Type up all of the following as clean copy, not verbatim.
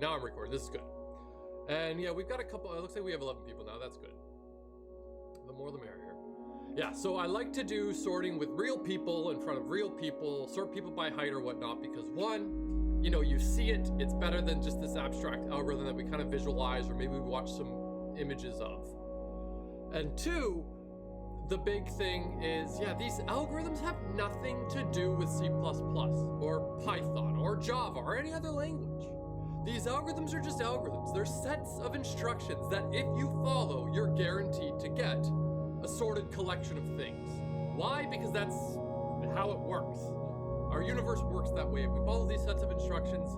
now I'm recording. This is good. And yeah, we've got a couple, it looks like we have 11 people now. That's good. The more the merrier. Yeah, so I like to do sorting with real people in front of real people, sort people by height or whatnot, because one, you know, you see it, it's better than just this abstract algorithm that we kind of visualize or maybe we watch some images of. And two, the big thing is, yeah, these algorithms have nothing to do with C++ or Python or Java or any other language. These algorithms are just algorithms. They're sets of instructions that if you follow, you're guaranteed to get a sorted collection of things. Why? Because that's how it works. Our universe works that way. If we follow these sets of instructions,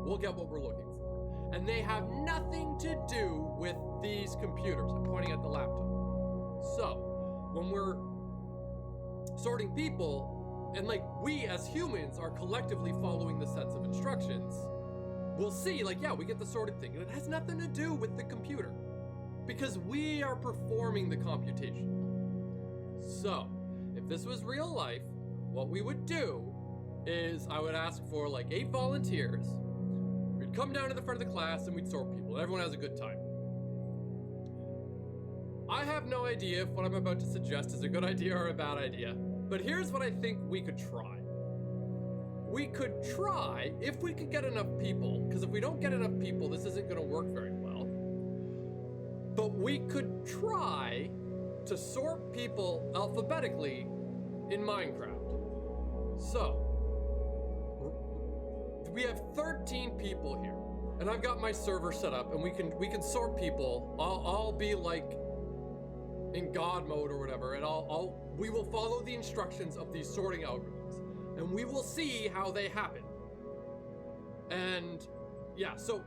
we'll get what we're looking for. And they have nothing to do with these computers. I'm pointing at the laptop. So, when we're sorting people, and like we as humans are collectively following the sets of instructions, we'll see, like, yeah, we get the sorted thing. And it has nothing to do with the computer, because we are performing the computation. So, if this was real life, what we would do is I would ask for like 8 volunteers. We'd come down to the front of the class and we'd sort people, and everyone has a good time. I have no idea if what I'm about to suggest is a good idea or a bad idea, but here's what I think we could try. We could try, if we could get enough people, because if we don't get enough people, this isn't going to work very well. But we could try to sort people alphabetically in Minecraft. So, we have 13 people here, and I've got my server set up, and we can sort people. I'll be like in God mode or whatever, and we will follow the instructions of these sorting algorithms, and we will see how they happen. And yeah, so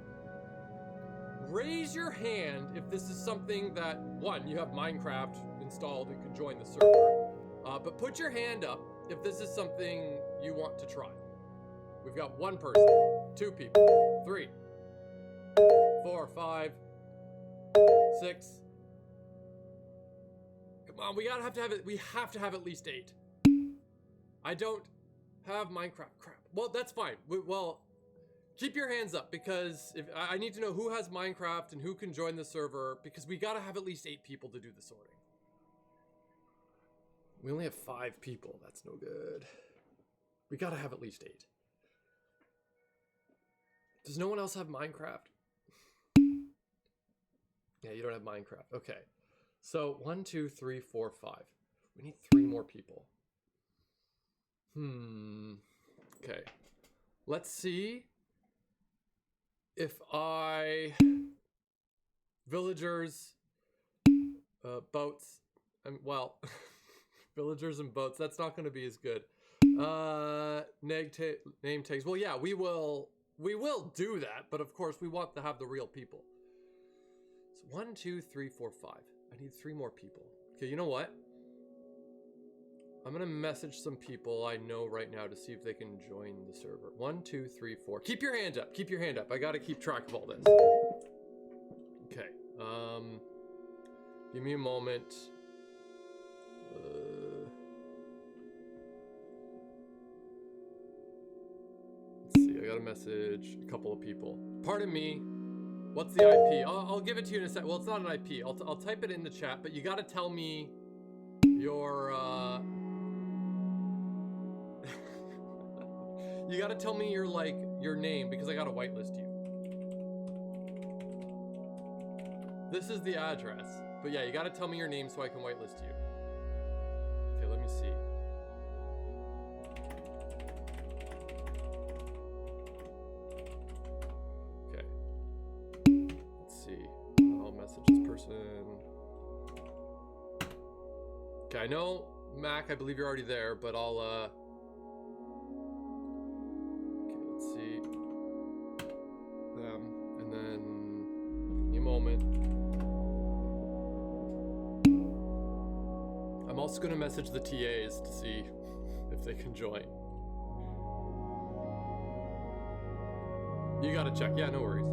raise your hand if this is something that, one, you have Minecraft installed and can join the server, but put your hand up if this is something you want to try. We've got 1 person, 2 people, 3, 4, 5, 6. Come on, we have to have at least 8. I don't have Minecraft. Crap. Well, that's fine. Well, keep your hands up, because if I need to know who has Minecraft and who can join the server, because we gotta have at least 8 people to do the sorting. We only have 5 people. That's no good. We gotta have at least 8. Does no one else have Minecraft? Yeah, you don't have Minecraft. Okay. So 1, 2, 3, 4, 5. We need 3 more people. Okay. Let's see if villagers, boats, well, villagers and boats, that's not going to be as good. Name tags. Well, yeah, we will do that, but of course we want to have the real people. So 1, 2, 3, 4, 5. I need 3 more people. Okay, you know what? I'm gonna message some people I know right now to see if they can join the server. 1, 2, 3, 4. Keep your hand up. Keep your hand up. I gotta keep track of all this. Okay. Give me a moment. Let's see. I gotta message a couple of people. Pardon me. What's the IP? I'll give it to you in a sec. Well, it's not an IP. I'll type it in the chat, but you gotta tell me your you gotta tell me your name, because I gotta whitelist you. This is the address, but yeah, you gotta tell me your name so I can whitelist you. Okay, let me see. I'll message this person. Okay, I know, Mac, I believe you're already there, but I'll, okay, let's see. Them, and then, give me a moment. I'm also gonna message the TAs to see if they can join. You gotta check, yeah, no worries.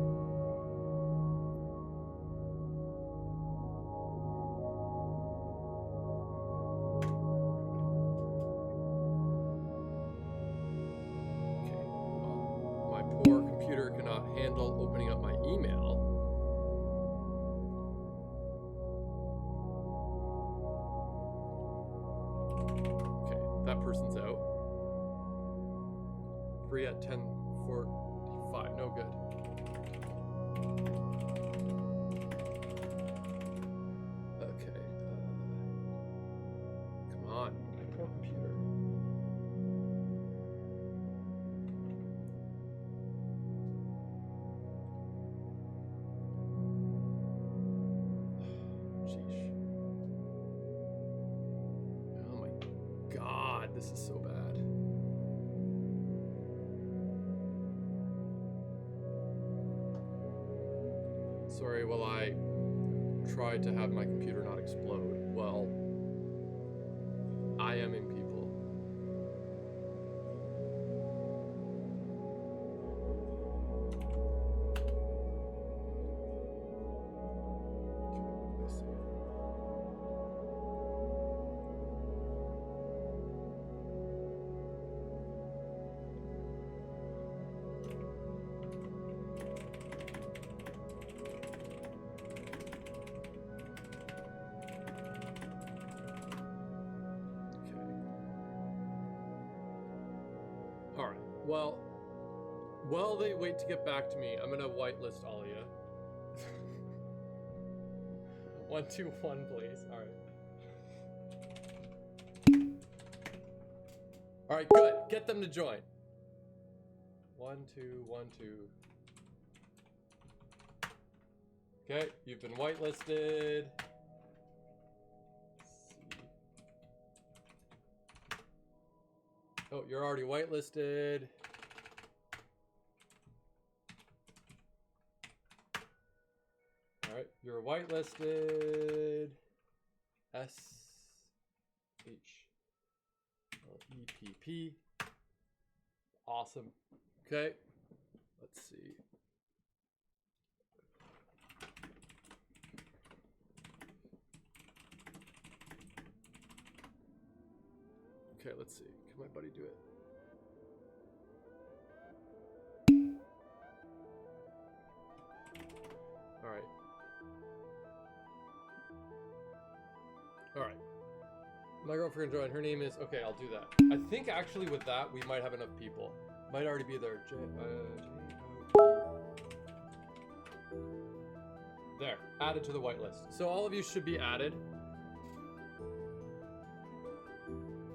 handle opening up my email. Okay, that person's out. Free at 10:45. No good. Okay. Come on. Poor computer. Sheesh. Oh my God, this is so bad. Sorry, while I tried to have my computer not explode. Well, I am in people. Okay, let's see. All right. Well, while they wait to get back to me, I'm gonna whitelist all of you. 121, please. All right. All right. Good. Get them to join. 1, 2, 1, 2. Okay, you've been whitelisted. Oh, you're already whitelisted. All right, you're whitelisted. SHLEPP. Awesome. Okay, let's see. Okay, let's see. Can my buddy do it? All right. All right. My girlfriend joined. Her name is... Okay, I'll do that. I think actually with that, we might have enough people. Might already be there. There. Added to the whitelist. So all of you should be added.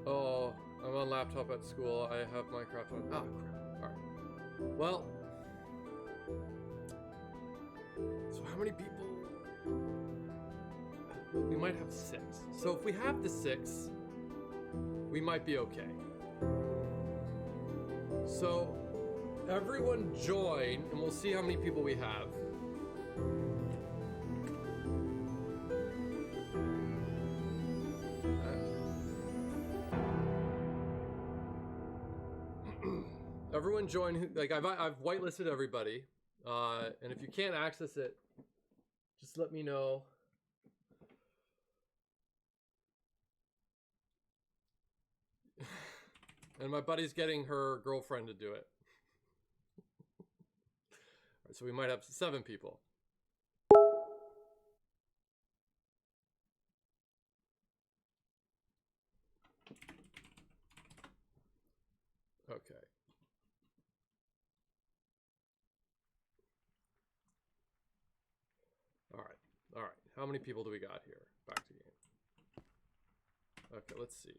Oh, I'm on laptop at school. I have Minecraft on. Ah, crap. Alright. Well. So how many people? We might have 6. So if we have the 6, we might be okay. So everyone join and we'll see how many people we have. Everyone join. Like I've whitelisted everybody, and if you can't access it, just let me know. And my buddy's getting her girlfriend to do it. All right, so we might have 7 people. Okay. All right. How many people do we got here? Back to game. Okay, let's see.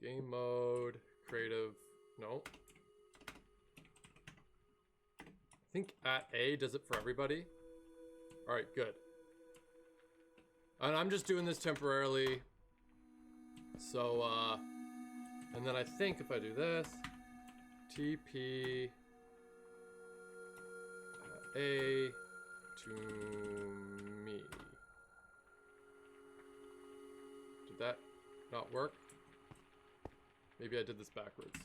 Game mode, creative, no. I think at A does it for everybody. All right, good. And I'm just doing this temporarily. So, and then I think if I do this, TP A to me. Did that not work? Maybe I did this backwards.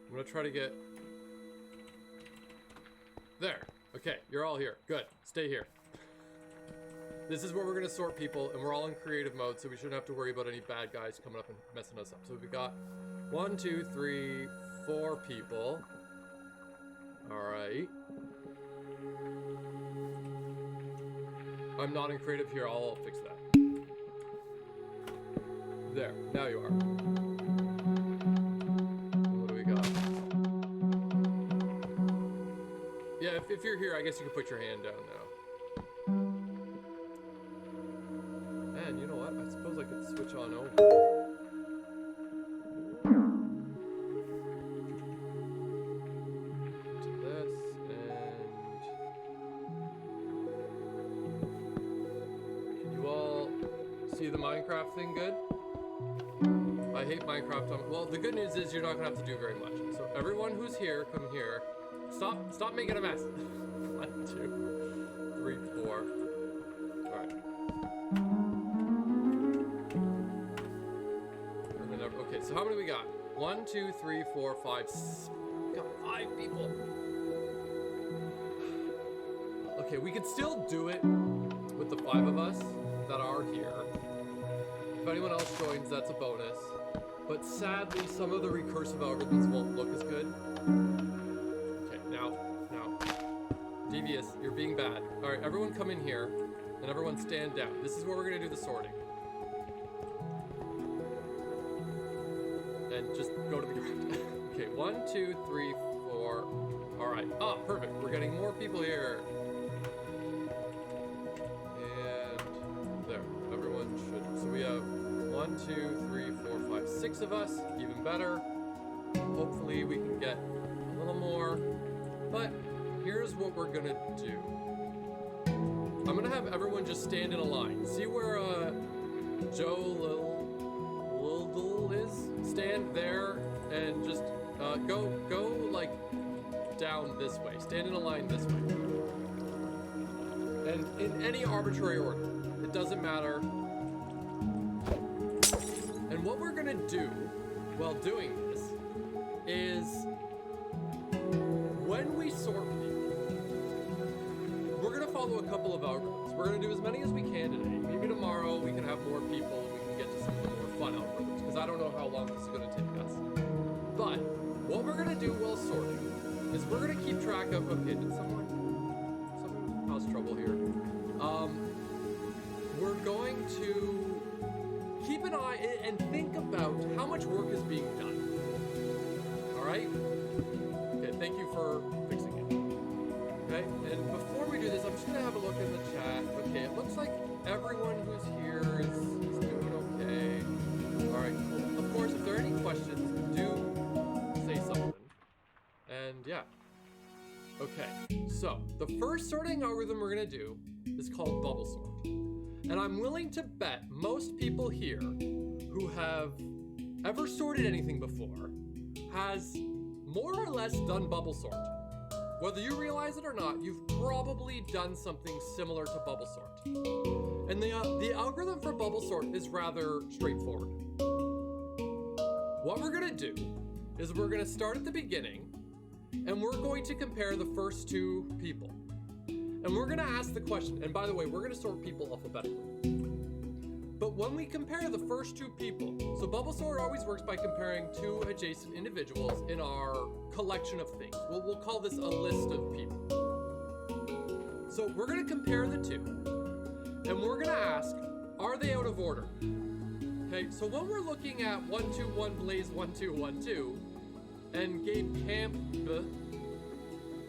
I'm gonna try to get... There. Okay, you're all here. Good. Stay here. This is where we're gonna sort people, and we're all in creative mode, so we shouldn't have to worry about any bad guys coming up and messing us up. So we've got 1, 2, 3, 4 people. Alright. I'm not in creative here, I'll fix that. There, now you are. What do we got? Yeah, if you're here, I guess you can put your hand down now. And you know what? I suppose I could switch on over. To this, and... Can you all see the Minecraft thing good? I hate Minecraft. Well, the good news is you're not gonna have to do very much. So everyone who's here, come here. Stop making a mess. 1, 2, 3, 4. All right. And then okay. So how many we got? 1, 2, 3, 4, 5. We got 5 people. Okay, we could still do it with the 5 of us that are here. If anyone else joins, that's a bonus. But sadly, some of the recursive algorithms won't look as good. Okay, now, Devious, you're being bad. All right, everyone come in here, and everyone stand down. This is where we're gonna do the sorting. And just go to the ground. Okay, 1, 2, 3, 4. All right, perfect. We're getting more people here. And there, everyone should. So we have 1, 2, 3, 4, 5, 6 of us, even better. Hopefully we can get a little more, but here's what we're gonna do. I'm gonna have everyone just stand in a line. See where Joe Lil is? Stand there and just go like down this way. Stand in a line this way. And in any arbitrary order. It doesn't matter. And what we're gonna do while doing this is when we sort people, we're gonna follow a couple of algorithms. We're gonna do as many as we can today. Maybe tomorrow we can have more people, we can get to some of the more fun algorithms, because I don't know how long this is gonna take us. But what we're gonna do while sorting is we're gonna keep track of, okay, did someone cause trouble here? We're going to keep an eye and think about how much work is being done. All right? Okay, thank you for fixing it. Okay, and before we do this, I'm just gonna have a look in the chat. Okay, it looks like everyone who's here is doing okay. All right, cool. Of course, if there are any questions, do say something. And yeah. Okay, so the first sorting algorithm we're gonna do is called bubble sort. And I'm willing to bet most people here who have ever sorted anything before has more or less done bubble sort. Whether you realize it or not, you've probably done something similar to bubble sort. And the algorithm for bubble sort is rather straightforward. What we're gonna do is we're gonna start at the beginning and we're going to compare the first 2 people. And we're gonna ask the question, and by the way, we're gonna sort people alphabetically. But when we compare the first 2 people, so bubble sort always works by comparing 2 adjacent individuals in our collection of things. We'll call this a list of people. So we're gonna compare the 2, and we're gonna ask, are they out of order? Okay, so when we're looking at 1, 2, 1, Blaze, 1, 2, 1, 2, and Gabe Camp,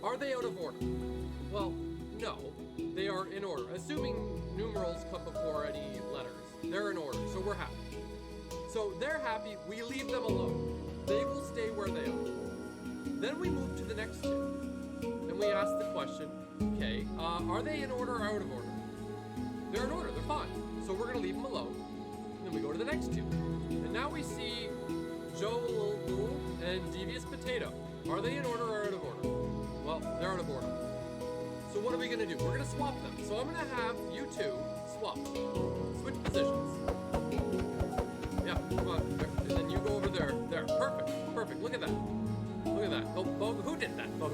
are they out of order? Well, no, they are in order. Assuming numerals come before any letters, they're in order, so we're happy. So they're happy, we leave them alone. They will stay where they are. Then we move to the next 2, and we ask the question, okay, are they in order or out of order? They're in order, they're fine. So we're gonna leave them alone. And then we go to the next 2. And now we see Joel and Devious Potato. Are they in order or out of order? Well, they're out of order. So what are we gonna do? We're gonna swap them. So I'm gonna have you 2 swap. Switch positions. Yeah, come on. And then you go over there. There, perfect, perfect. Look at that. Look at that. Oh, who did that? No.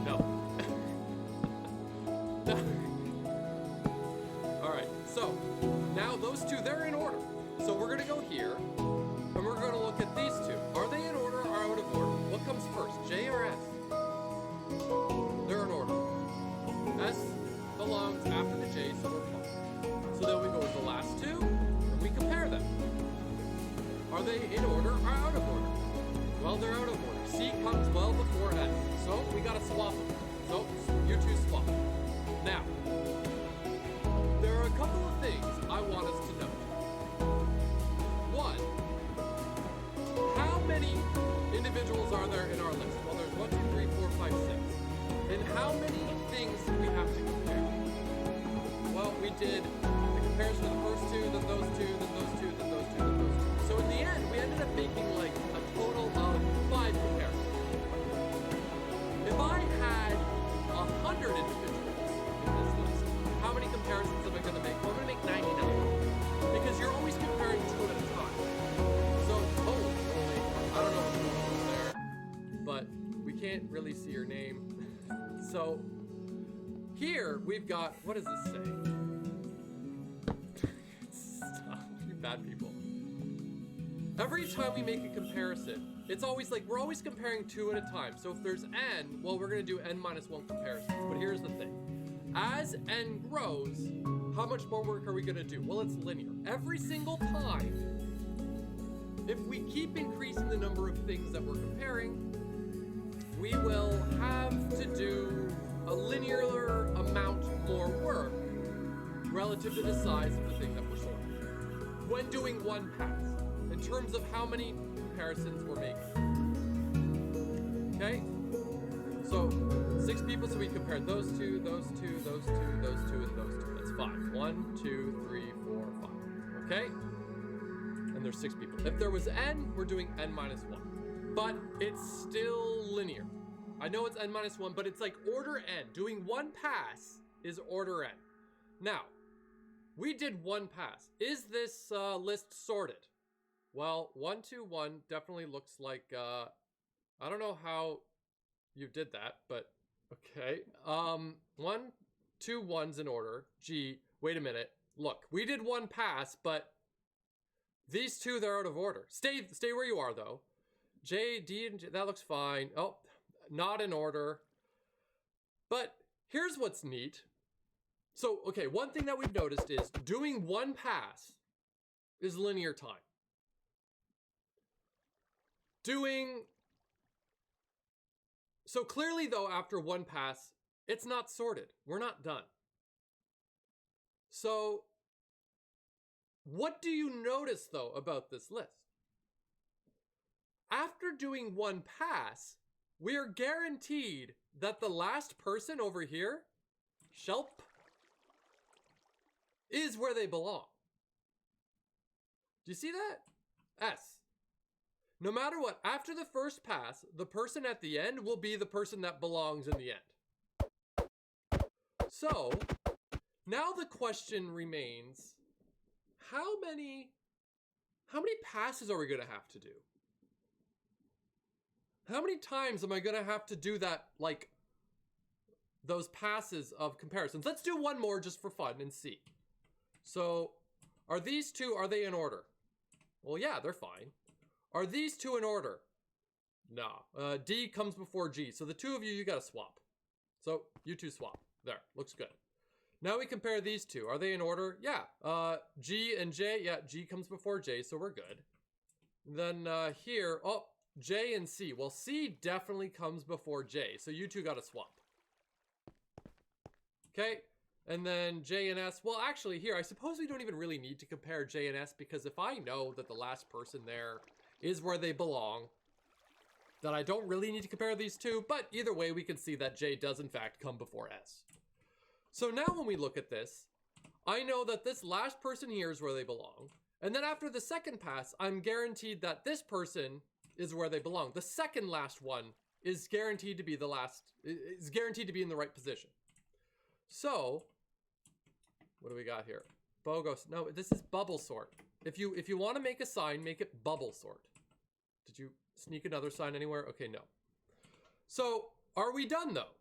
No. All right, so now those 2, they're in order. So we're gonna go here, and we're gonna look at these 2. Are they in order or out of Well, they're out of order. C comes well before S. So we gotta swap them. So you two swap. Now, there are a couple of things I want us to know. One, how many individuals are there in our list? Well, there's 1, 2, 3, 4, 5, 6. And how many things do we have to compare? Well, we did the comparison of the first two, then those two, then those two, then those two, then those two. So in the end, we ended up making like a total of 5 comparisons. If I had 100 individuals in this list, how many comparisons am I going to make? Well, I'm going to make 99. Because you're always comparing 2 at a time. So, I don't know what's going on there, but we can't really see your name. So, here we've got, what does this say? Stop, you bad people. Every time we make a comparison, it's always like, we're always comparing 2 at a time. So if there's n, well, we're gonna do n minus 1 comparisons. But here's the thing. As n grows, how much more work are we gonna do? Well, it's linear. Every single time, if we keep increasing the number of things that we're comparing, we will have to do a linear amount more work relative to the size of the thing that we're sorting when doing one pass, in terms of how many comparisons we're making. Okay? So 6 people, so we compared those two, those two, those two, those two, and those two. That's 5. 1, 2, 3, 4, 5. Okay? And there's 6 people. If there was n, we're doing n minus 1. But it's still linear. I know it's n minus 1, but it's like order n. Doing one pass is order n. Now, we did one pass. Is this list sorted? Well, 1, 2, 1 definitely looks like, I don't know how you did that, but okay. 1, 2, 1's in order. G, wait a minute. Look, we did one pass, but these two, they're out of order. Stay where you are though. J, D, and J, that looks fine. Oh, not in order. But here's what's neat. So, okay, one thing that we've noticed is doing one pass is linear time. So clearly though, after one pass, it's not sorted. We're not done. So what do you notice though about this list? After doing one pass, we are guaranteed that the last person over here, Shelp, is where they belong. Do you see that? S. No matter what, after the first pass, the person at the end will be the person that belongs in the end. So, now the question remains, how many passes are we gonna have to do? How many times am I gonna have to do that, like, those passes of comparisons? Let's do one more just for fun and see. So, are these two, are they in order? Well, yeah, they're fine. Are these two in order? No. D comes before G. So the two of you gotta swap. So you two swap. There, looks good. Now we compare these two. Are they in order? Yeah. G and J, yeah, G comes before J, so we're good. Then here, oh, J and C. Well, C definitely comes before J, so you two gotta swap. Okay. And then J and S, well, actually here, I suppose we don't even really need to compare J and S, because if I know that the last person there is where they belong, then I don't really need to compare these two, but either way, we can see that J does in fact come before S. So now when we look at this, I know that this last person here is where they belong, and then after the second pass, I'm guaranteed that this person is where they belong. The second last one is guaranteed to be the last, is guaranteed to be in the right position. So, what do we got here? Bogus. No, this is bubble sort. If you want to make a sign, make it bubble sort. Did you sneak another sign anywhere? Okay, no. So, are we done though?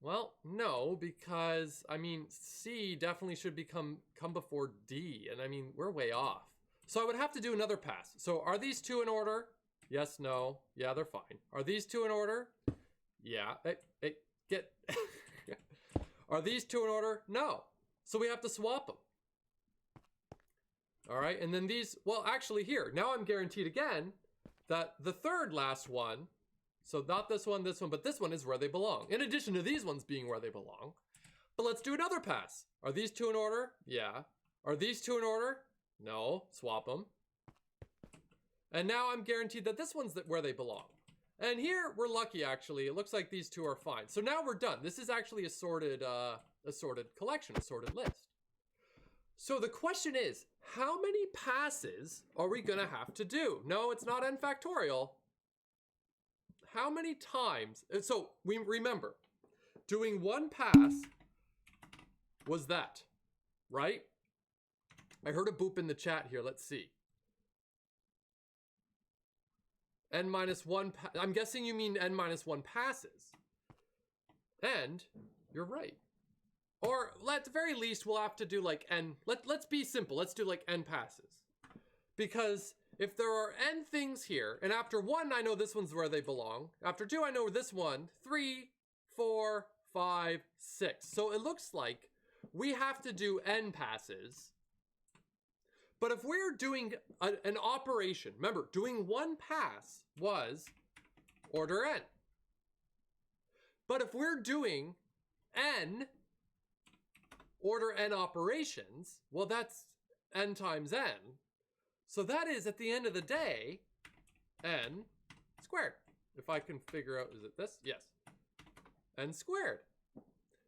Well, no, because I mean, C definitely should come before D, and I mean, we're way off. So I would have to do another pass. So are these two in order? Yes, no. Yeah, they're fine. Are these two in order? Yeah. Hey, get. Are these two in order? No. So we have to swap them. All right, and then these, well, actually here, now I'm guaranteed again that the third last one, so not this one, but this one is where they belong. In addition to these ones being where they belong. But let's do another pass. Are these two in order? Yeah. Are these two in order? No. Swap them. And now I'm guaranteed that this one's where they belong. And here, we're lucky, actually. It looks like these two are fine. So now we're done. This is actually a sorted collection, a sorted list. So the question is, how many passes are we going to have to do? No, it's not n factorial. How many times? So we remember, doing one pass was that, right? I heard a boop in the chat here. Let's see. n-1, I'm guessing you mean n-1 passes. And you're right. Or at the very least, we'll have to do like n, let's be simple. Let's do like n passes. Because if there are n things here, and after 1, I know this one's where they belong. After 2, I know this one. 3, 4, 5, 6. So it looks like we have to do n passes. But if we're doing an operation, remember, doing one pass was order n. But if we're doing n, order n operations, well, that's n times n. So that is, at the end of the day, n squared. If I can figure out, is it this? Yes. N squared.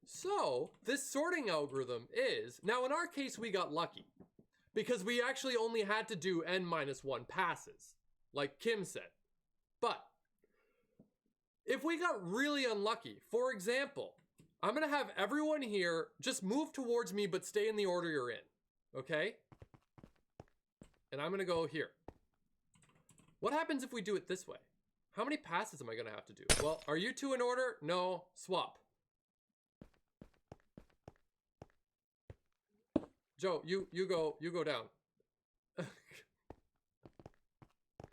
So this sorting algorithm is, now in our case, we got lucky. Because we actually only had to do n-1 passes, like Kim said. But if we got really unlucky, for example, I'm going to have everyone here just move towards me, but stay in the order you're in, okay? And I'm going to go here. What happens if we do it this way? How many passes am I going to have to do? Well, are you two in order? No, swap. Joe, you go down.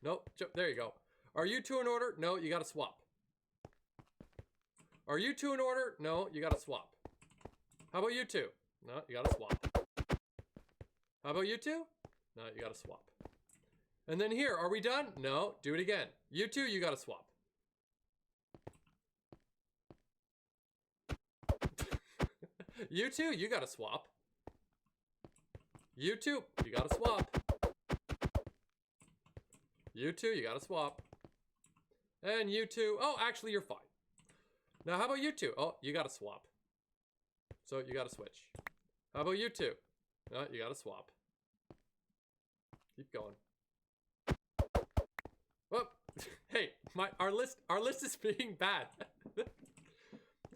Nope, Joe, there you go. Are you two in order? No, you gotta swap. Are you two in order? No, you gotta swap. How about you two? No, you gotta swap. How about you two? No, you gotta swap. And then here, are we done? No, do it again. You two, you gotta swap. You two, you gotta swap. You two, you gotta swap. You two, you gotta swap. And you two, oh, actually you're fine. Now how about you two? Oh, you gotta swap. So you gotta switch. How about you two? No, you gotta swap. Keep going. Whoop. Hey, our list is being bad.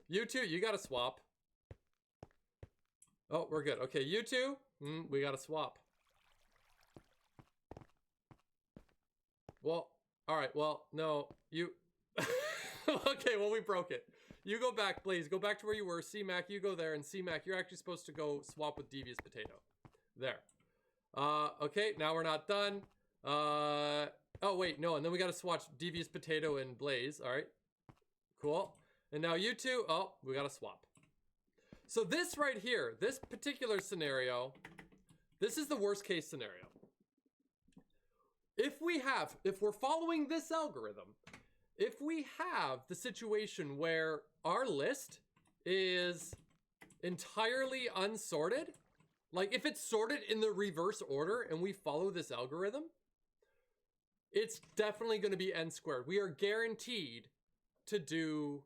You two, you gotta swap. Oh, we're good. Okay, you two, we gotta swap. Well, all right, well, no, you... Okay, well, we broke it. You go back, please. Go back to where you were. C-Mac, you go there. And C-Mac, you're actually supposed to go swap with Devious Potato. There. Okay, now we're not done. Oh, wait, no, and then we gotta swatch Devious Potato and Blaze. All right, cool. And now you two, oh, we gotta swap. So this right here, this particular scenario, this is the worst case scenario. If we're following this algorithm, if we have the situation where our list is entirely unsorted, like if it's sorted in the reverse order and we follow this algorithm, it's definitely going to be n squared. We are guaranteed to do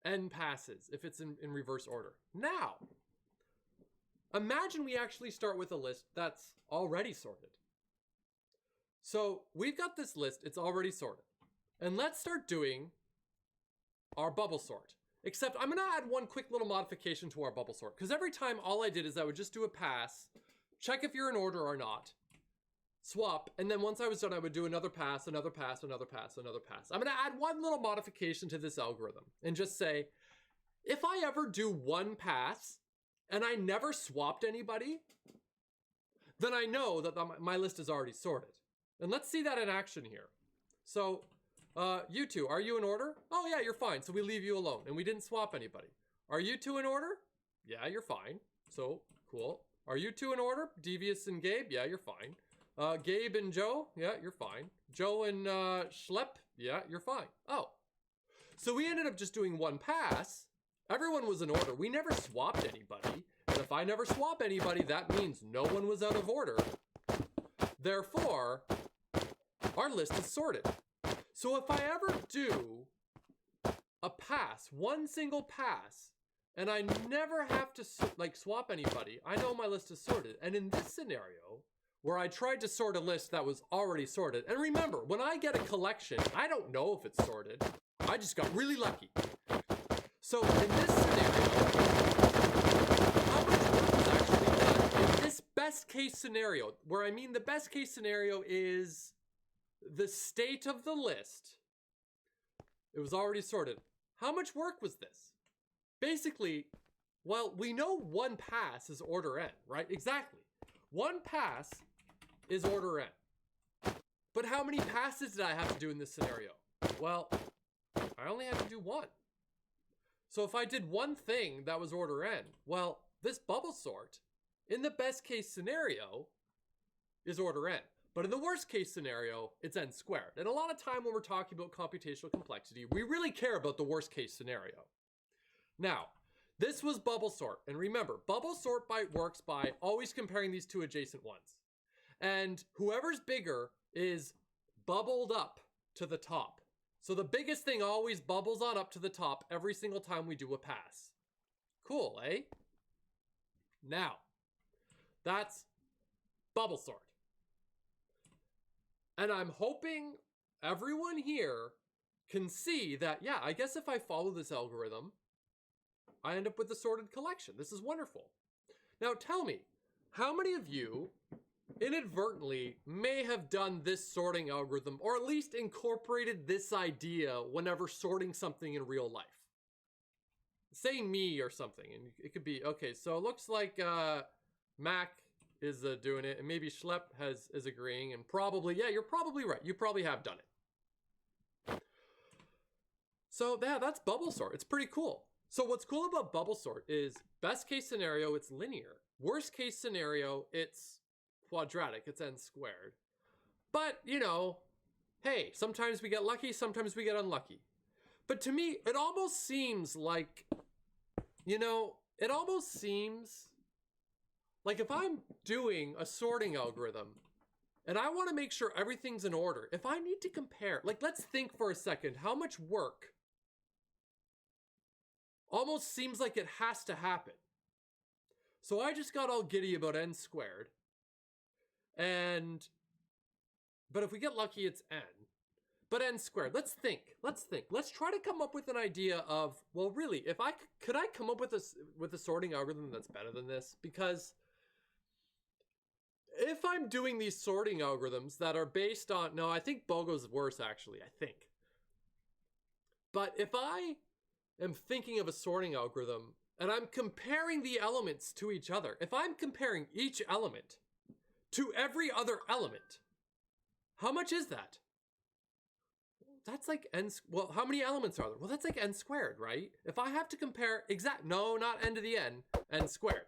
n passes if it's in reverse order. Now, imagine we actually start with a list that's already sorted. So we've got this list, it's already sorted. And let's start doing our bubble sort. Except I'm gonna add one quick little modification to our bubble sort, because every time all I did is I would just do a pass, check if you're in order or not, swap, and then once I was done, I would do another pass, another pass, another pass, another pass. I'm gonna add one little modification to this algorithm and just say, if I ever do one pass and I never swapped anybody, then I know that my list is already sorted. And let's see that in action here. So, you two, are you in order? Oh yeah, you're fine. So we leave you alone and we didn't swap anybody. Are you two in order? Yeah, you're fine. So, cool. Are you two in order? Devious and Gabe? Yeah, you're fine. Gabe and Joe, yeah, you're fine. Joe and Schlepp, yeah, you're fine. Oh, so we ended up just doing one pass. Everyone was in order. We never swapped anybody. And if I never swap anybody, that means no one was out of order. Therefore, our list is sorted. So if I ever do a pass, one single pass, and I never have to like swap anybody, I know my list is sorted. And in this scenario, where I tried to sort a list that was already sorted, and remember, when I get a collection, I don't know if it's sorted. I just got really lucky. So in this scenario, how much work was actually done in this best case scenario, where I mean the best case scenario is the state of the list. It was already sorted. How much work was this? Basically, well, we know one pass is order n, right? Exactly. One pass is order n. But how many passes did I have to do in this scenario? Well, I only had to do one. So if I did one thing that was order n, well, this bubble sort, in the best case scenario, is order n. But in the worst case scenario, it's n squared. And a lot of time when we're talking about computational complexity, we really care about the worst case scenario. Now, this was bubble sort. And remember, bubble sort works by always comparing these two adjacent ones. And whoever's bigger is bubbled up to the top. So the biggest thing always bubbles on up to the top every single time we do a pass. Cool, eh? Now, that's bubble sort. And I'm hoping everyone here can see that, yeah, I guess if I follow this algorithm, I end up with a sorted collection. This is wonderful. Now tell me, how many of you inadvertently may have done this sorting algorithm, or at least incorporated this idea whenever sorting something in real life? Say me or something, and it could be, okay, so it looks like Mac is doing it, and maybe Schlepp is agreeing, and probably, yeah, you're probably right. You probably have done it. So yeah, that's bubble sort. It's pretty cool. So what's cool about bubble sort is best case scenario, it's linear. Worst case scenario, it's quadratic, it's n squared. But, you know, hey, sometimes we get lucky, sometimes we get unlucky. But to me, it almost seems like, you know, it almost seems like if I'm doing a sorting algorithm and I want to make sure everything's in order, if I need to compare, like let's think for a second how much work almost seems like it has to happen. So I just got all giddy about n squared. But if we get lucky, it's n. But n squared, let's think. Let's try to come up with an idea of, well, really, if could I come up with a sorting algorithm that's better than this? Because if I'm doing these sorting algorithms that are based on, no, I think BOGO's worse actually, I think. But if I am thinking of a sorting algorithm and I'm comparing the elements to each other, if I'm comparing each element to every other element, how much is that? That's like n, well, how many elements are there? Well, that's like n squared, right? If I have to compare no, not n to the n squared.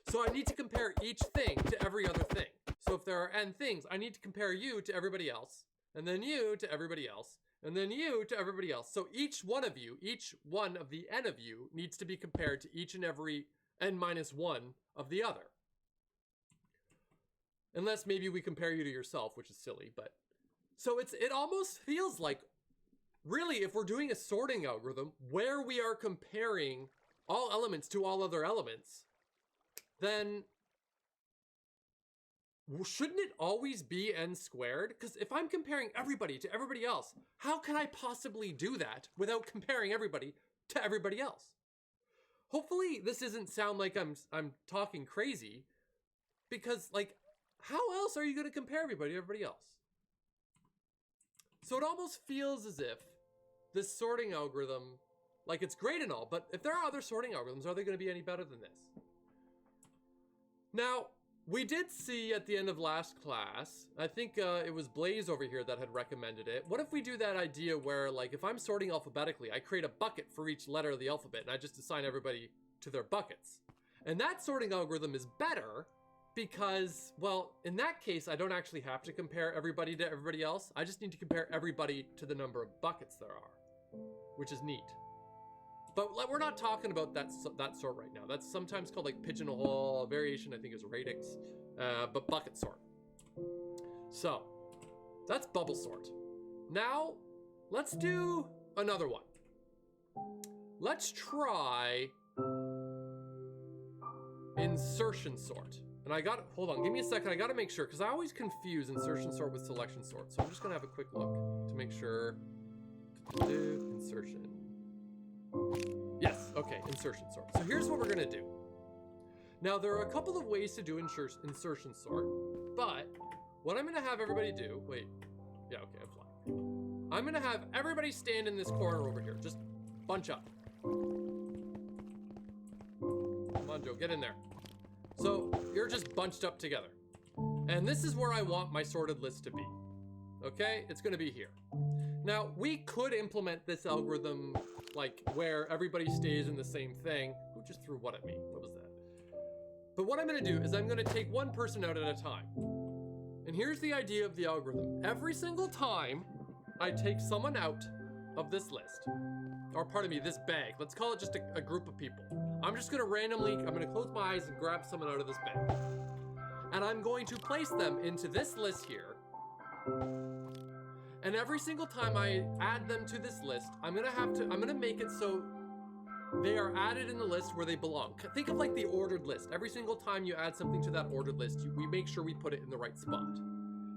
So I need to compare each thing to every other thing. So if there are n things, I need to compare you to everybody else, and then you to everybody else, and then you to everybody else. So each one of you, each one of the n of you needs to be compared to each and every n minus one of the other. Unless maybe we compare you to yourself, which is silly, but so it almost feels like, really, if we're doing a sorting algorithm where we are comparing all elements to all other elements, then shouldn't it always be n squared? Because if I'm comparing everybody to everybody else, how can I possibly do that without comparing everybody to everybody else? Hopefully this doesn't sound like I'm talking crazy, because like, how else are you going to compare everybody to everybody else? So it almost feels as if this sorting algorithm, like it's great and all, but if there are other sorting algorithms, are they going to be any better than this? Now, we did see at the end of last class, I think it was Blaze over here that had recommended it. What if we do that idea where, like, if I'm sorting alphabetically, I create a bucket for each letter of the alphabet and I just assign everybody to their buckets. And that sorting algorithm is better Because, well, in that case, I don't actually have to compare everybody to everybody else. I just need to compare everybody to the number of buckets there are, which is neat. But we're not talking about that sort right now. That's sometimes called like pigeonhole. Variation, I think, is radix, but bucket sort. So that's bubble sort. Now let's do another one. Let's try insertion sort. And hold on, give me a second. I gotta make sure, because I always confuse insertion sort with selection sort. So I'm just gonna have a quick look to make sure. Insertion. Yes, okay, insertion sort. So here's what we're gonna do. Now there are a couple of ways to do insertion sort, but what I'm gonna have everybody do, yeah, okay, I'm flying. I'm gonna have everybody stand in this corner over here. Just bunch up. Come on, Joe, get in there. So you're just bunched up together. And this is where I want my sorted list to be. Okay, it's gonna be here. Now, we could implement this algorithm like where everybody stays in the same thing. Who just threw what at me? What was that? But what I'm gonna do is I'm gonna take one person out at a time. And here's the idea of the algorithm. Every single time I take someone out of this list, or pardon me, this bag, let's call it just a group of people. I'm just gonna randomly, I'm gonna close my eyes and grab someone out of this bag. And I'm going to place them into this list here. And every single time I add them to this list, I'm gonna make it so they are added in the list where they belong. Think of like the ordered list. Every single time you add something to that ordered list, we make sure we put it in the right spot.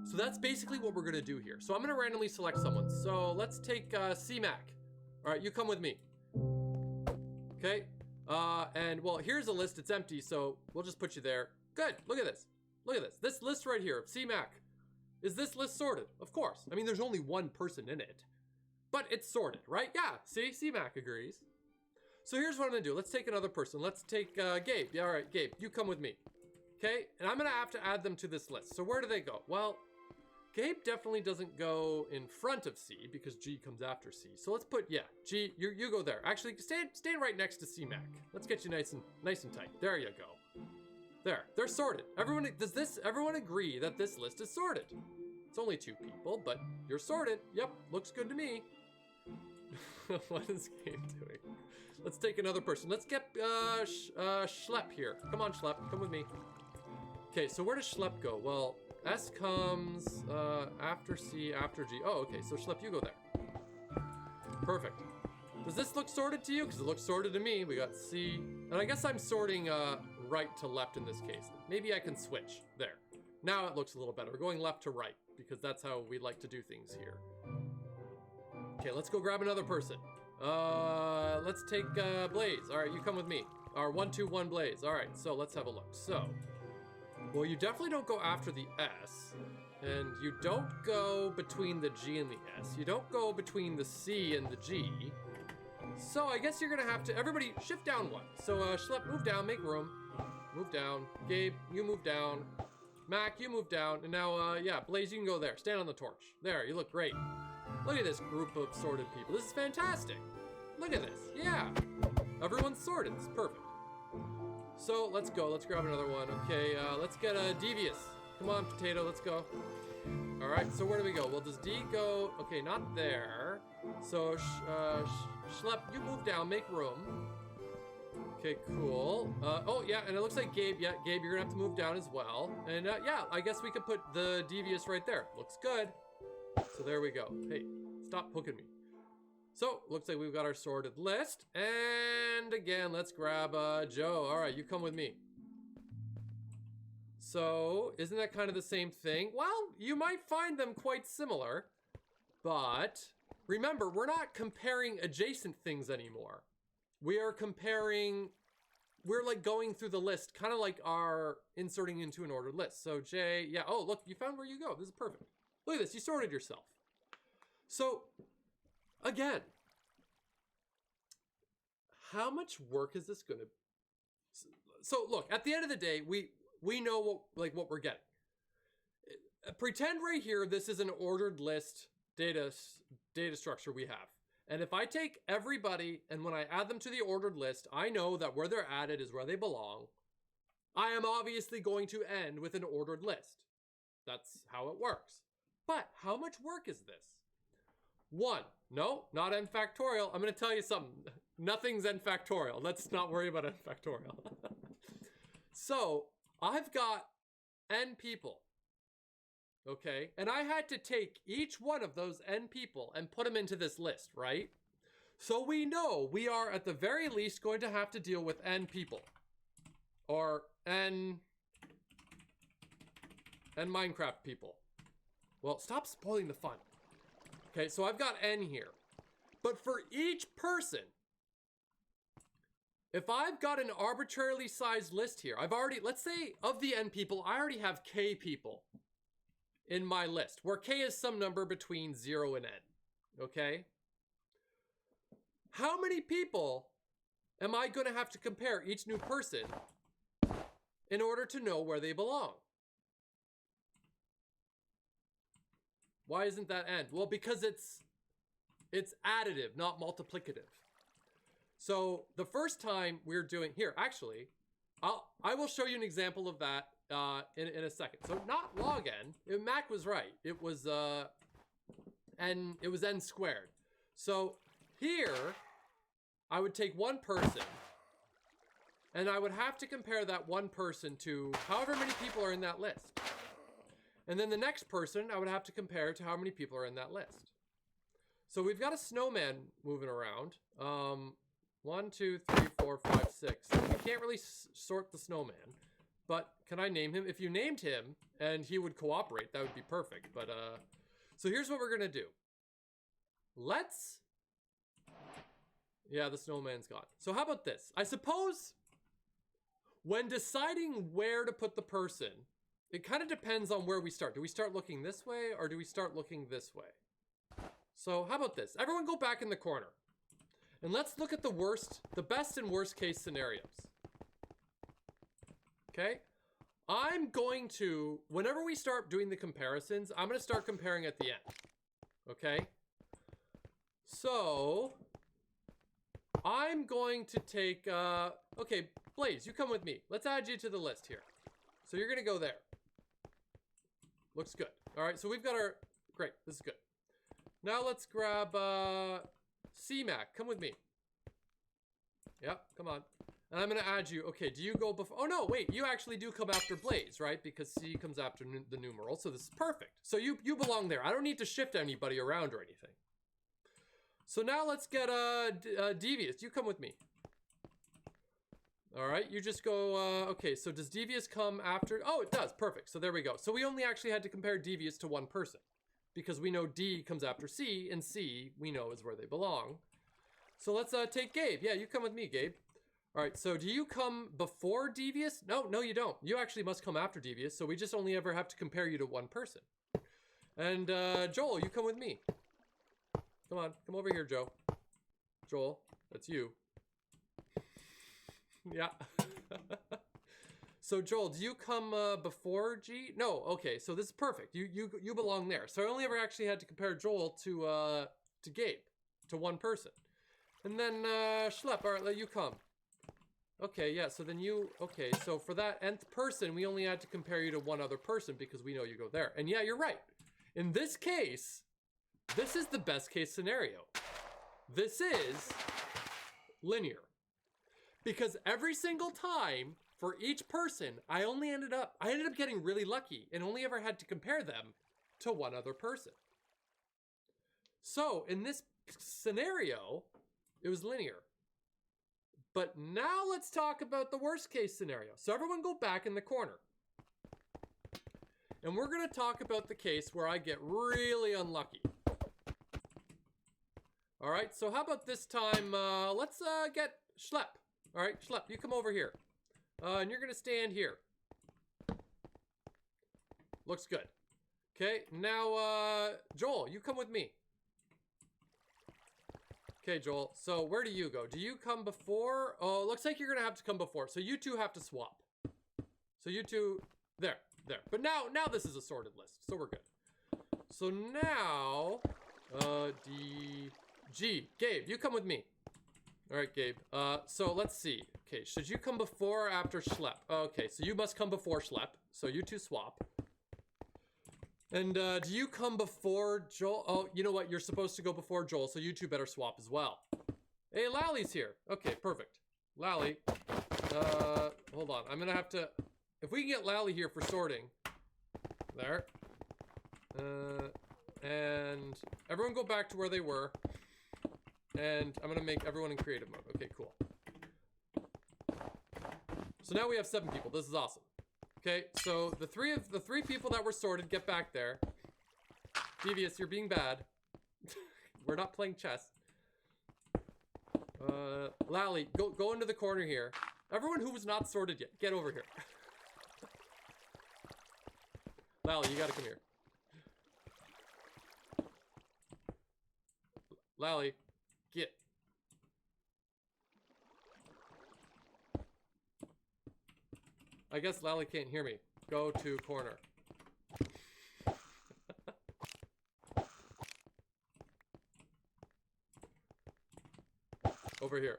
So that's basically what we're gonna do here. So I'm gonna randomly select someone. So let's take CMAC. All right, you come with me. Okay, and well, here's a list, it's empty, so we'll just put you there. Good, look at this. Look at this. This list right here, CMAC. Is this list sorted? Of course. I mean, there's only one person in it, but it's sorted, right? Yeah, see, CMAC agrees. So here's what I'm gonna do. Let's take another person. Let's take Gabe. Yeah, all right, Gabe, you come with me. Okay, and I'm gonna have to add them to this list. So where do they go? Well, Gabe definitely doesn't go in front of C because G comes after C. So let's put, yeah, G, you go there. Actually, stand right next to CMAC. Let's get you nice and tight. There you go. There, they're sorted. Everyone agree that this list is sorted? It's only 2 people, but you're sorted. Yep, looks good to me. What is Gabe doing? Let's take another person. Let's get Schlepp here. Come on, Schlepp, come with me. Okay, so where does Schlepp go? Well, S comes after C, after G. Oh, okay, so Schlepp, you go there. Perfect. Does this look sorted to you? Because it looks sorted to me. We got C, and I guess I'm sorting right to left in this case. Maybe I can switch. There. Now it looks a little better. We're going left to right because that's how we like to do things here. Okay, let's go grab another person. Let's take Blaze. All right, you come with me. Our 1-2-1 Blaze. All right, so let's have a look. So, well, you definitely don't go after the S, and you don't go between the G and the S. You don't go between the C and the G. So I guess you're gonna have to, everybody shift down 1. So Schlepp, move down, make room. Move down. Gabe, you move down. Mac, you move down. And now, yeah, Blaze, you can go there. Stand on the torch. There, you look great. Look at this group of sorted people. This is fantastic. Look at this. Yeah. Everyone's sorted. This is perfect. So let's go. Let's grab another one. Okay, let's get Devious. Come on, Potato, let's go. All right, so where do we go? Well, does D go? Okay, not there. So Schlepp, you move down, make room. Okay, cool. Oh, yeah, and it looks like Gabe. Yeah, Gabe, you're gonna have to move down as well. And yeah, I guess we could put the Devious right there. Looks good. So there we go. Hey, stop hooking me. So, looks like we've got our sorted list. And again, let's grab Joe. All right, you come with me. So, isn't that kind of the same thing? Well, you might find them quite similar. But remember, we're not comparing adjacent things anymore. We are comparing, we're like going through the list, kind of like our inserting into an ordered list. So J, yeah, oh, look, you found where you go. This is perfect. Look at this, you sorted yourself. So, again, how much work is this gonna, so look, at the end of the day, we know what we're getting. Pretend right here, this is an ordered list data structure we have. And if I take everybody and when I add them to the ordered list, I know that where they're added is where they belong. I am obviously going to end with an ordered list. That's how it works. But how much work is this? 1. No, not n factorial. I'm going to tell you something. Nothing's n factorial. Let's not worry about n factorial. So I've got n people. Okay, and I had to take each one of those n people and put them into this list, right? So we know we are at the very least going to have to deal with n people. Or n Minecraft people. Well, stop spoiling the fun. Okay, so I've got n here. But for each person, if I've got an arbitrarily sized list here, I've already, let's say of the n people, I already have k people in my list, where k is some number between 0 and n, okay? How many people am I going to have to compare each new person in order to know where they belong? Why isn't that n? Well, because it's additive, not multiplicative. So the first time we're doing, here, actually, I will show you an example of that in a second. So not log n, Mac was right. It was n squared. So here, I would take one person, and I would have to compare that one person to however many people are in that list. And then the next person, I would have to compare to how many people are in that list. So we've got a snowman moving around. 1, 2, 3, 4, 5, 6. You can't really sort the snowman, but can I name him? If you named him and he would cooperate, that would be perfect. But so here's what we're gonna do. Yeah, the snowman's gone. So how about this? I suppose when deciding where to put the person, it kind of depends on where we start. Do we start looking this way or do we start looking this way? So how about this? Everyone go back in the corner. And let's look at the best and worst case scenarios. Okay? I'm going to, whenever we start doing the comparisons, I'm going to start comparing at the end. Okay? So, I'm going to take, okay, Blaze, you come with me. Let's add you to the list here. So you're going to go there. Looks good. All right, so we've got our, great, this is good. Now let's grab CMAC, come with me. Yep, come on. And I'm gonna add you, okay, do you go before, oh no, wait, you actually do come after Blaze, right? Because C comes after the numeral, so this is perfect. So you belong there. I don't need to shift anybody around or anything. So now let's get Devious, you come with me. All right, you just go, okay, so does Devious come after, oh, it does, perfect. So there we go. So we only actually had to compare Devious to one person, because we know D comes after C, and C, we know, is where they belong. So let's take Gabe. Yeah, you come with me, Gabe. All right, so do you come before Devious? No, you don't. You actually must come after Devious, so we just only ever have to compare you to one person. And Joel, you come with me. Come on, come over here, Joe. Joel, that's you. Yeah. So Joel, do you come before G? No, okay, so this is perfect. You belong there. So I only ever actually had to compare Joel to Gabe, to one person. And then Schlepp, all right, let you come. Okay, yeah, so then you, okay, so for that nth person, we only had to compare you to one other person because we know you go there. And yeah, you're right. In this case, this is the best case scenario. This is linear. Because every single time for each person, I ended up getting really lucky and only ever had to compare them to one other person. So in this scenario, it was linear. But now let's talk about the worst case scenario. So everyone go back in the corner. And we're gonna talk about the case where I get really unlucky. All right, so how about this time, let's get Schlepp. All right, Schlepp, you come over here. And you're gonna stand here. Looks good. Okay, now Joel, you come with me. Okay, Joel, so where do you go? Do you come before? Oh, looks like you're gonna have to come before. So you two have to swap. So you two, there. But now this is a sorted list, so we're good. So now, D, G, Gabe, you come with me. All right, Gabe. So let's see. Okay, should you come before or after Schlep? Okay, so you must come before Schlep. So you two swap. And do you come before Joel? Oh, you know what? You're supposed to go before Joel, so you two better swap as well. Hey, Lally's here. Okay, perfect. Lally. Hold on. I'm gonna have to... If we can get Lally here for sorting. There. And everyone go back to where they were. And I'm gonna make everyone in creative mode. Okay, cool. So now we have 7 people. This is awesome. Okay, so the three people that were sorted, get back there. Devious, you're being bad. We're not playing chess. Lally, go into the corner here. Everyone who was not sorted yet, get over here. Lally, you gotta come here. Lally, get. I guess Lally can't hear me. Go to corner. Over here.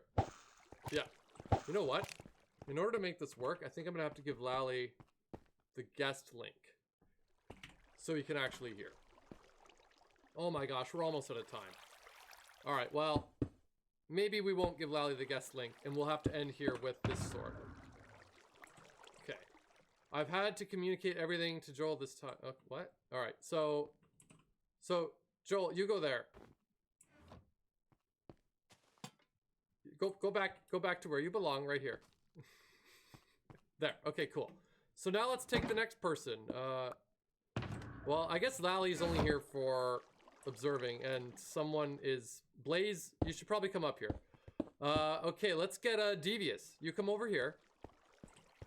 Yeah. You know what? In order to make this work, I think I'm gonna have to give Lally the guest link. So he can actually hear. Oh my gosh, we're almost out of time. Alright, well, maybe we won't give Lally the guest link, and we'll have to end here with this sword. Okay. I've had to communicate everything to Joel this time. Oh, what? Alright, so Joel, you go there. Go back to where you belong, right here. There, okay, cool. So now let's take the next person. Well, I guess Lally's only here for observing, and someone is... Blaze, you should probably come up here. Okay, let's get Devious. You come over here.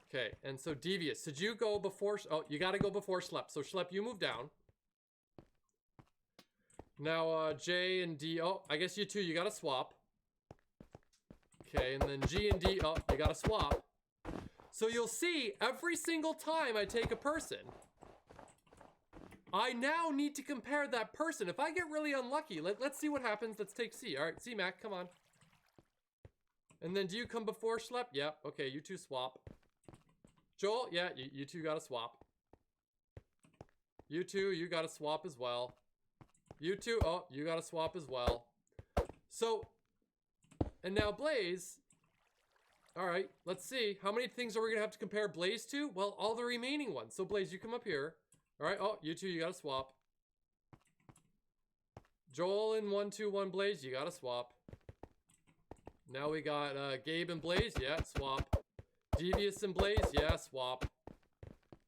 Okay, and so Devious, did you go before... Oh, you gotta go before Schlep. So Schlep, you move down. Now, J and D... Oh, I guess you two, you gotta swap. Okay, and then G and D... Oh, you gotta swap. So you'll see, every single time I take a person... I now need to compare that person. If I get really unlucky, let's see what happens. Let's take C. All right, C, Mac, come on. And then do you come before Schlep? Yeah, okay, you two swap. Joel, yeah, you two gotta swap. You two, you gotta swap as well. You two, oh, you gotta swap as well. So, and now Blaze. All right, let's see. How many things are we gonna have to compare Blaze to? Well, all the remaining ones. So Blaze, you come up here. All right, oh, you two, you gotta swap. Joel and 121 Blaze, you gotta swap. Now we got Gabe and Blaze, yeah, swap. Devious and Blaze, yeah, swap.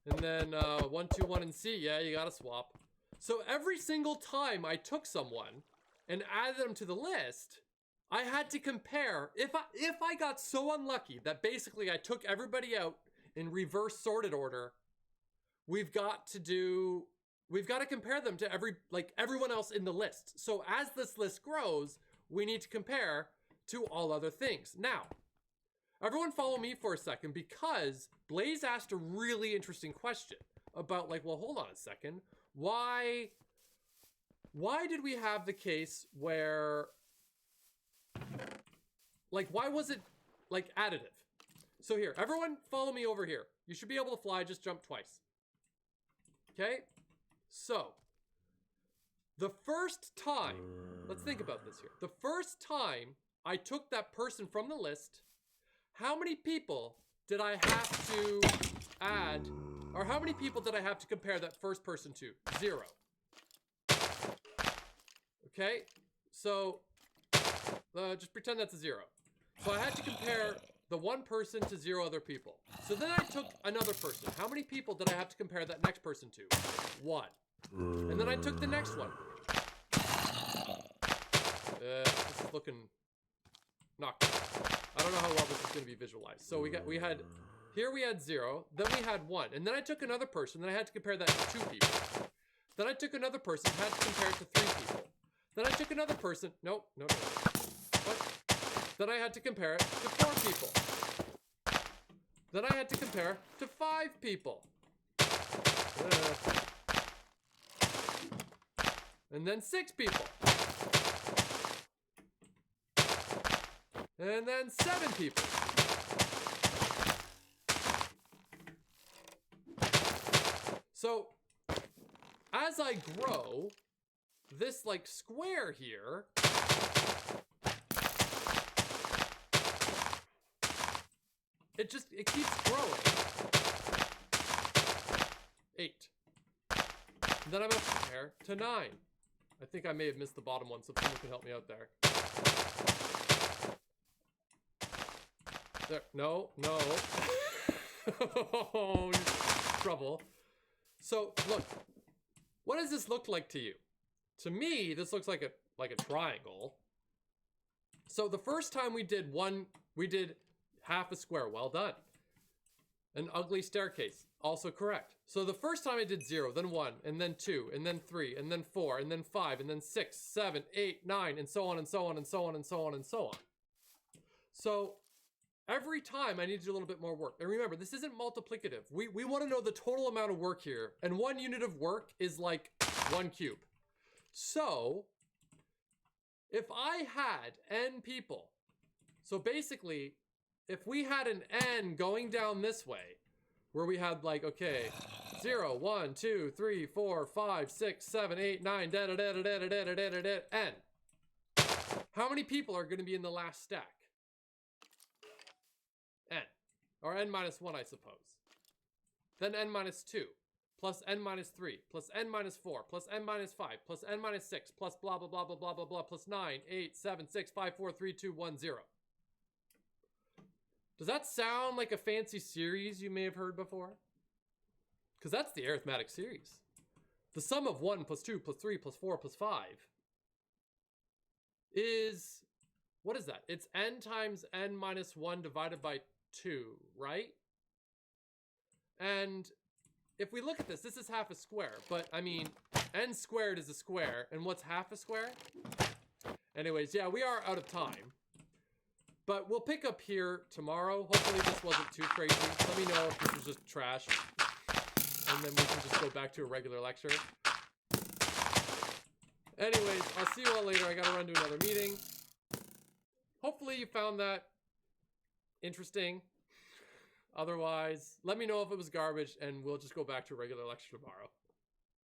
And then 121 and C, yeah, you gotta swap. So every single time I took someone and added them to the list, I had to compare. If I got so unlucky that basically I took everybody out in reverse sorted order, we've got to compare them to everyone else in the list. So as this list grows, we need to compare to all other things. Now, everyone follow me for a second, because Blaze asked a really interesting question about well, hold on a second. Why did we have the case where why was it additive? So here, everyone follow me over here. You should be able to fly, just jump twice. Okay, so the first time, let's think about this here. The first time I took that person from the list, how many people did I have to add, or how many people did I have to compare that first person to? 0. Okay, so just pretend that's a 0. So I had to compare the one person to 0 other people. So then I took another person. How many people did I have to compare that next person to? 1. And then I took the next one. This is looking not good. I don't know how well this is going to be visualized. So we had 0, then we had 1, and then I took another person, then I had to compare that to 2 people. Then I took another person, had to compare it to 3 people. Then I took another person, no. What? Then I had to compare it to 4 people. Then I had to compare to 5 people. And then 6 people. And then 7 people. So, as I grow, this like square here it keeps growing. 8. And then I'm up there to 9. I think I may have missed the bottom one, so someone can help me out there. There, no. Oh, trouble. So, look. What does this look like to you? To me, this looks like a triangle. So the first time we did half a square. Well done. An ugly staircase. Also correct. So the first time I did 0, then 1, and then 2, and then 3, and then 4, and then 5, and then 6, 7, 8, 9, and so on, and so on, and so on, and so on, and so on. So every time I need to do a little bit more work. And remember, this isn't multiplicative. We want to know the total amount of work here. And 1 unit of work is like 1 cube. So if I had n people, so basically, if we had an n going down this way, where we had like, okay, 0, 1, 2, 3, 4, 5, 6, 7, 8, 9, n. How many people are going to be in the last stack? N. Or n minus 1, I suppose. Then n minus 2, plus n minus 3, plus n minus 4, plus n minus 5, plus n minus 6, plus blah, blah, blah, blah, blah, blah, blah, plus 9, 8, 7, 6, 5, 4, 3, 2, 1, 0. Does that sound like a fancy series you may have heard before? Because that's the arithmetic series. The sum of 1 plus 2 plus 3 plus 4 plus 5 is, what is that? It's n times n minus 1 divided by 2, right? And if we look at this is half a square, but I mean, n squared is a square, and what's half a square? Anyways, yeah, we are out of time. But we'll pick up here tomorrow. Hopefully this wasn't too crazy. Let me know if this was just trash. And then we can just go back to a regular lecture. Anyways, I'll see you all later. I gotta run to another meeting. Hopefully you found that interesting. Otherwise, let me know if it was garbage and we'll just go back to a regular lecture tomorrow.